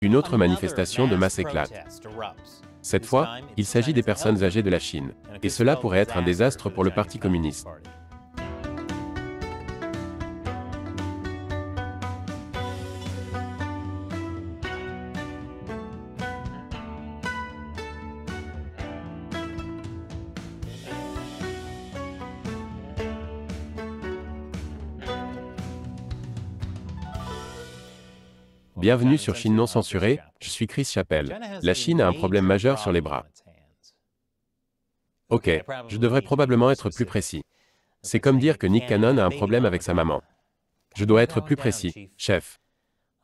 Une autre manifestation de masse éclate. Cette fois, il s'agit des personnes âgées de la Chine, et cela pourrait être un désastre pour le Parti communiste. Bienvenue sur Chine non censurée, je suis Chris Chappell. La Chine a un problème majeur sur les bras. Ok, je devrais probablement être plus précis. C'est comme dire que Nick Cannon a un problème avec sa maman. Je dois être plus précis, chef.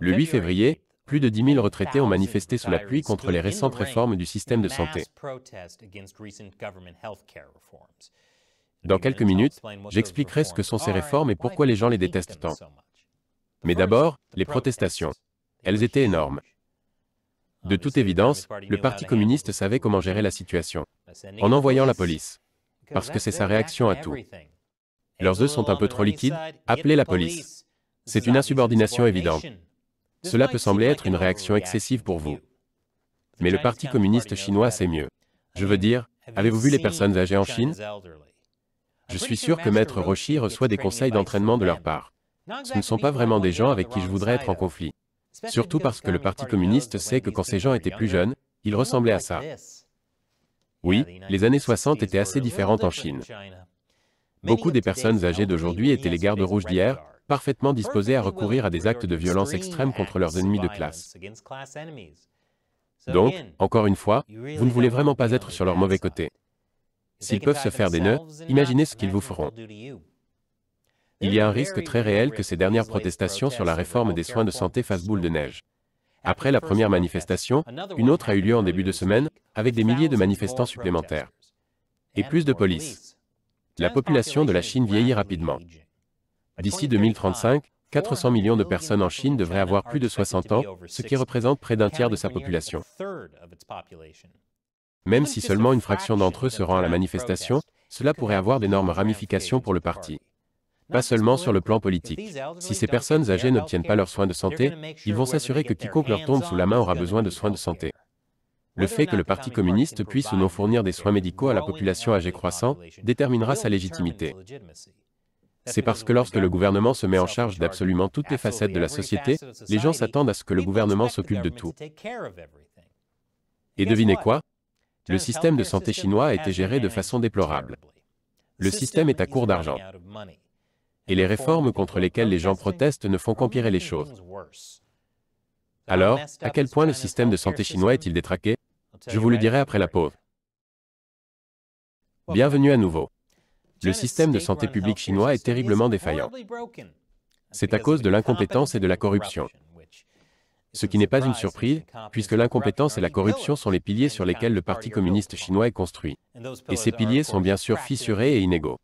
Le 8 février, plus de 10 000 retraités ont manifesté sous la pluie contre les récentes réformes du système de santé. Dans quelques minutes, j'expliquerai ce que sont ces réformes et pourquoi les gens les détestent tant. Mais d'abord, les protestations. Elles étaient énormes. De toute évidence, le Parti communiste savait comment gérer la situation. En envoyant la police. Parce que c'est sa réaction à tout. Leurs œufs sont un peu trop liquides, appelez la police. C'est une insubordination évidente. Cela peut sembler être une réaction excessive pour vous. Mais le Parti communiste chinois sait mieux. Je veux dire, avez-vous vu les personnes âgées en Chine? Je suis sûr que Maître Roshi reçoit des conseils d'entraînement de leur part. Ce ne sont pas vraiment des gens avec qui je voudrais être en conflit. Surtout parce que le Parti communiste sait que quand ces gens étaient plus jeunes, ils ressemblaient à ça. Oui, les années 60 étaient assez différentes en Chine. Beaucoup des personnes âgées d'aujourd'hui étaient les gardes rouges d'hier, parfaitement disposées à recourir à des actes de violence extrême contre leurs ennemis de classe. Donc, encore une fois, vous ne voulez vraiment pas être sur leur mauvais côté. S'ils peuvent se faire des nœuds, imaginez ce qu'ils vous feront. Il y a un risque très réel que ces dernières protestations sur la réforme des soins de santé fassent boule de neige. Après la première manifestation, une autre a eu lieu en début de semaine, avec des milliers de manifestants supplémentaires. Et plus de police. La population de la Chine vieillit rapidement. D'ici 2035, 400 millions de personnes en Chine devraient avoir plus de 60 ans, ce qui représente près d'un tiers de sa population. Même si seulement une fraction d'entre eux se rend à la manifestation, cela pourrait avoir d'énormes ramifications pour le parti. Pas seulement sur le plan politique. Si ces personnes âgées n'obtiennent pas leurs soins de santé, ils vont s'assurer que quiconque leur tombe sous la main aura besoin de soins de santé. Le fait que le Parti communiste puisse ou non fournir des soins médicaux à la population âgée croissante déterminera sa légitimité. C'est parce que lorsque le gouvernement se met en charge d'absolument toutes les facettes de la société, les gens s'attendent à ce que le gouvernement s'occupe de tout. Et devinez quoi? Le système de santé chinois a été géré de façon déplorable. Le système est à court d'argent. Et les réformes contre lesquelles les gens protestent ne font qu'empirer les choses. Alors, à quel point le système de santé chinois est-il détraqué? Je vous le dirai après la pause. Bienvenue à nouveau. Le système de santé publique chinois est terriblement défaillant. C'est à cause de l'incompétence et de la corruption. Ce qui n'est pas une surprise, puisque l'incompétence et la corruption sont les piliers sur lesquels le Parti communiste chinois est construit. Et ces piliers sont bien sûr fissurés et inégaux.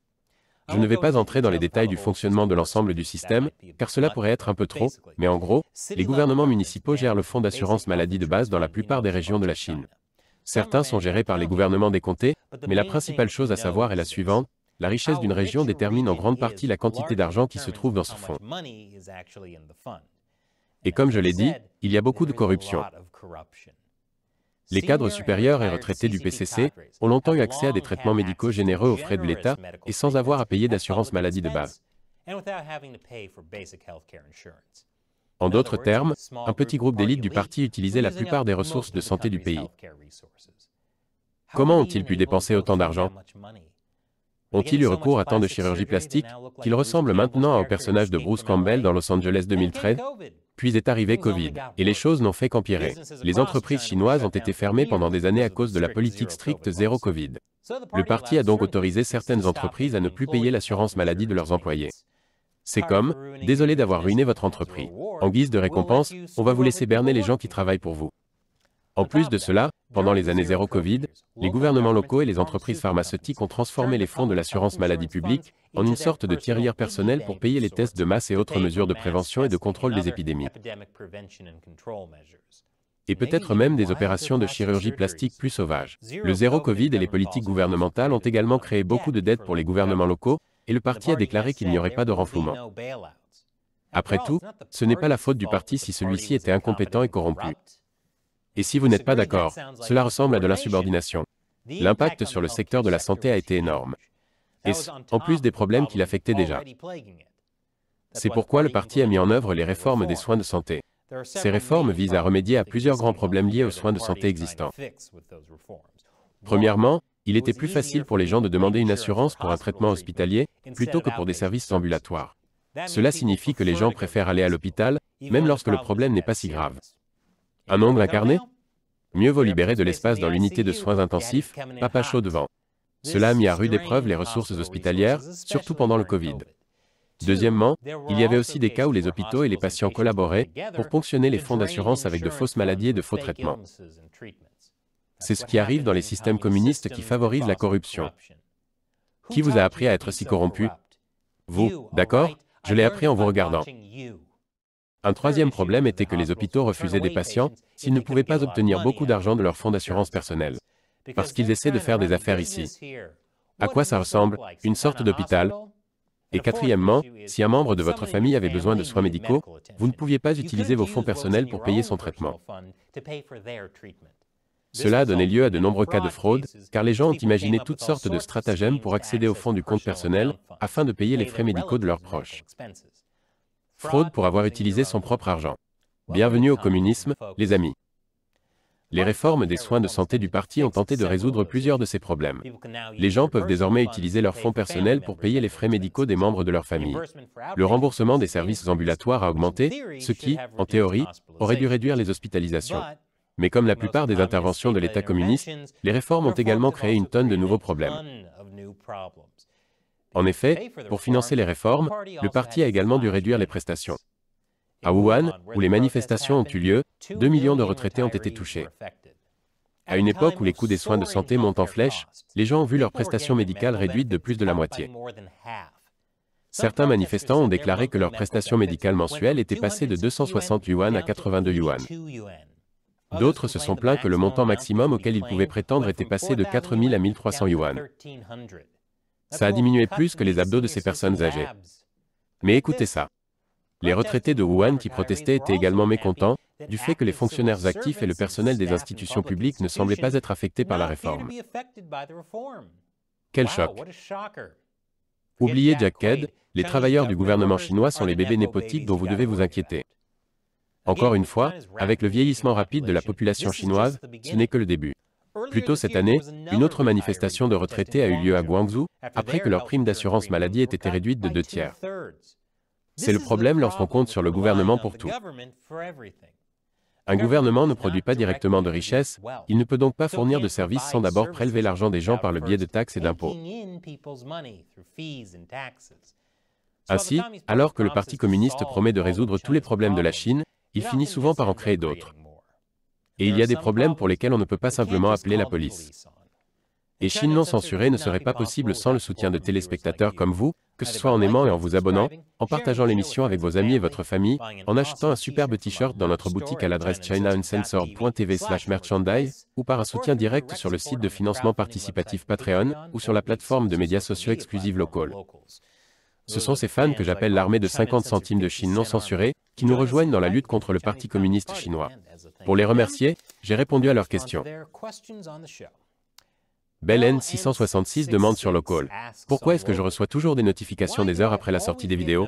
Je ne vais pas entrer dans les détails du fonctionnement de l'ensemble du système, car cela pourrait être un peu trop, mais en gros, les gouvernements municipaux gèrent le fonds d'assurance maladie de base dans la plupart des régions de la Chine. Certains sont gérés par les gouvernements des comtés, mais la principale chose à savoir est la suivante, la richesse d'une région détermine en grande partie la quantité d'argent qui se trouve dans ce fonds. Et comme je l'ai dit, il y a beaucoup de corruption. Les cadres supérieurs et retraités du PCC ont longtemps eu accès à des traitements médicaux généreux aux frais de l'État et sans avoir à payer d'assurance maladie de base. En d'autres termes, un petit groupe d'élite du parti utilisait la plupart des ressources de santé du pays. Comment ont-ils pu dépenser autant d'argent? Ont-ils eu recours à tant de chirurgie plastique qu'ils ressemblent maintenant au personnage de Bruce Campbell dans Los Angeles 2013? Puis est arrivé Covid, et les choses n'ont fait qu'empirer. Les entreprises chinoises ont été fermées pendant des années à cause de la politique stricte zéro Covid. Le parti a donc autorisé certaines entreprises à ne plus payer l'assurance maladie de leurs employés. C'est comme, désolé d'avoir ruiné votre entreprise. En guise de récompense, on va vous laisser berner les gens qui travaillent pour vous. En plus de cela, pendant les années zéro Covid, les gouvernements locaux et les entreprises pharmaceutiques ont transformé les fonds de l'assurance maladie publique en une sorte de tirelire personnelle pour payer les tests de masse et autres mesures de prévention et de contrôle des épidémies. Et peut-être même des opérations de chirurgie plastique plus sauvages. Le zéro Covid et les politiques gouvernementales ont également créé beaucoup de dettes pour les gouvernements locaux, et le parti a déclaré qu'il n'y aurait pas de renflouement. Après tout, ce n'est pas la faute du parti si celui-ci était incompétent et corrompu. Et si vous n'êtes pas d'accord, cela ressemble à de l'insubordination. L'impact sur le secteur de la santé a été énorme. Et en plus des problèmes qu'il affectait déjà. C'est pourquoi le parti a mis en œuvre les réformes des soins de santé. Ces réformes visent à remédier à plusieurs grands problèmes liés aux soins de santé existants. Premièrement, il était plus facile pour les gens de demander une assurance pour un traitement hospitalier, plutôt que pour des services ambulatoires. Cela signifie que les gens préfèrent aller à l'hôpital, même lorsque le problème n'est pas si grave. Un ongle incarné? Mieux vaut libérer de l'espace dans l'unité de soins intensifs, papa chaud devant. Cela a mis à rude épreuve les ressources hospitalières, surtout pendant le Covid. Deuxièmement, il y avait aussi des cas où les hôpitaux et les patients collaboraient pour ponctionner les fonds d'assurance avec de fausses maladies et de faux traitements. C'est ce qui arrive dans les systèmes communistes qui favorisent la corruption. Qui vous a appris à être si corrompu? Vous, d'accord? Je l'ai appris en vous regardant. Un troisième problème était que les hôpitaux refusaient des patients s'ils ne pouvaient pas obtenir beaucoup d'argent de leur fonds d'assurance personnelle. Parce qu'ils essaient de faire des affaires ici. À quoi ça ressemble? Une sorte d'hôpital? Et quatrièmement, si un membre de votre famille avait besoin de soins médicaux, vous ne pouviez pas utiliser vos fonds personnels pour payer son traitement. Cela a donné lieu à de nombreux cas de fraude, car les gens ont imaginé toutes sortes de stratagèmes pour accéder aux fonds du compte personnel, afin de payer les frais médicaux de leurs proches. Fraude pour avoir utilisé son propre argent. Bienvenue au communisme, les amis. Les réformes des soins de santé du parti ont tenté de résoudre plusieurs de ces problèmes. Les gens peuvent désormais utiliser leurs fonds personnels pour payer les frais médicaux des membres de leur famille. Le remboursement des services ambulatoires a augmenté, ce qui, en théorie, aurait dû réduire les hospitalisations. Mais comme la plupart des interventions de l'État communiste, les réformes ont également créé une tonne de nouveaux problèmes. En effet, pour financer les réformes, le parti a également dû réduire les prestations. À Wuhan, où les manifestations ont eu lieu, 2 millions de retraités ont été touchés. À une époque où les coûts des soins de santé montent en flèche, les gens ont vu leurs prestations médicales réduites de plus de la moitié. Certains manifestants ont déclaré que leurs prestations médicales mensuelles étaient passées de 260 yuan à 82 yuan. D'autres se sont plaints que le montant maximum auquel ils pouvaient prétendre était passé de 4 000 à 1 300 yuan. Ça a diminué plus que les abdos de ces personnes âgées. Mais écoutez ça. Les retraités de Wuhan qui protestaient étaient également mécontents du fait que les fonctionnaires actifs et le personnel des institutions publiques ne semblaient pas être affectés par la réforme. Quel choc! Oubliez Jack Ked, les travailleurs du gouvernement chinois sont les bébés népotiques dont vous devez vous inquiéter. Encore une fois, avec le vieillissement rapide de la population chinoise, ce n'est que le début. Plus tôt cette année, une autre manifestation de retraités a eu lieu à Guangzhou, après que leur prime d'assurance maladie ait été réduite de 2/3. C'est le problème lorsqu'on compte sur le gouvernement pour tout. Un gouvernement ne produit pas directement de richesse, il ne peut donc pas fournir de services sans d'abord prélever l'argent des gens par le biais de taxes et d'impôts. Ainsi, alors que le Parti communiste promet de résoudre tous les problèmes de la Chine, il finit souvent par en créer d'autres. Et il y a des problèmes pour lesquels on ne peut pas simplement appeler la police. Et Chine non censurée ne serait pas possible sans le soutien de téléspectateurs comme vous, que ce soit en aimant et en vous abonnant, en partageant l'émission avec vos amis et votre famille, en achetant un superbe t-shirt dans notre boutique à l'adresse chinauncensored.tv/merchandise, ou par un soutien direct sur le site de financement participatif Patreon, ou sur la plateforme de médias sociaux exclusive Local. Ce sont ces fans que j'appelle l'armée de 50 centimes de Chine non censurée, qui nous rejoignent dans la lutte contre le Parti communiste chinois. Pour les remercier, j'ai répondu à leurs questions. Belen 666 demande sur Local. Pourquoi est-ce que je reçois toujours des notifications des heures après la sortie des vidéos?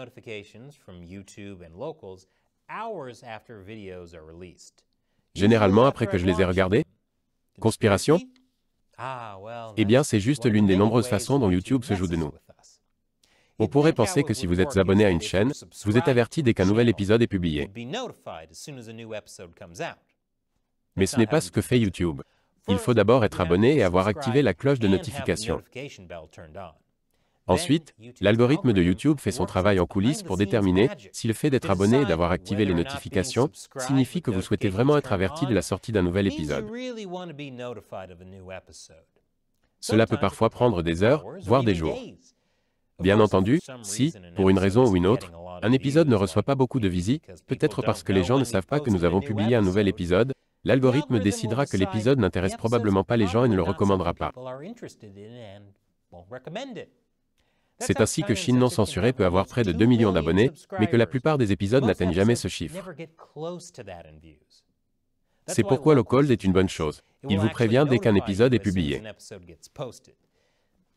Généralement après que je les ai regardées? Conspiration? Eh bien, c'est juste l'une des nombreuses façons dont YouTube se joue de nous. On pourrait penser que si vous êtes abonné à une chaîne, vous êtes averti dès qu'un nouvel épisode est publié. Mais ce n'est pas ce que fait YouTube. Il faut d'abord être abonné et avoir activé la cloche de notification. Ensuite, l'algorithme de YouTube fait son travail en coulisses pour déterminer si le fait d'être abonné et d'avoir activé les notifications signifie que vous souhaitez vraiment être averti de la sortie d'un nouvel épisode. Cela peut parfois prendre des heures, voire des jours. Bien entendu, si, pour une raison ou une autre, un épisode ne reçoit pas beaucoup de visites, peut-être parce que les gens ne savent pas que nous avons publié un nouvel épisode, l'algorithme décidera que l'épisode n'intéresse probablement pas les gens et ne le recommandera pas. C'est ainsi que Chine non censurée peut avoir près de 2 millions d'abonnés, mais que la plupart des épisodes n'atteignent jamais ce chiffre. C'est pourquoi Locals est une bonne chose. Il vous prévient dès qu'un épisode est publié.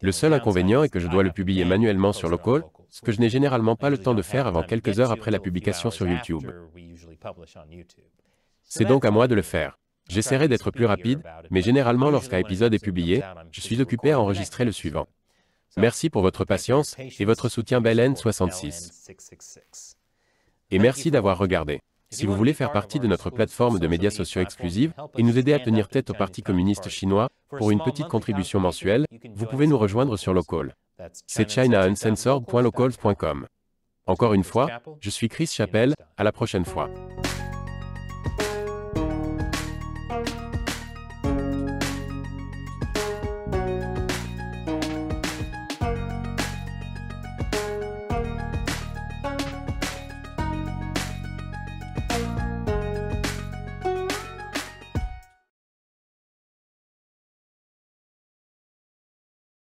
Le seul inconvénient est que je dois le publier manuellement sur Local, ce que je n'ai généralement pas le temps de faire avant quelques heures après la publication sur YouTube. C'est donc à moi de le faire. J'essaierai d'être plus rapide, mais généralement lorsqu'un épisode est publié, je suis occupé à enregistrer le suivant. Merci pour votre patience et votre soutien BellN66. Et merci d'avoir regardé. Si vous voulez faire partie de notre plateforme de médias sociaux exclusive et nous aider à tenir tête au Parti communiste chinois, pour une petite contribution mensuelle, vous pouvez nous rejoindre sur Local. C'est chinauncensored.locals.com. Encore une fois, je suis Chris Chappell, à la prochaine fois.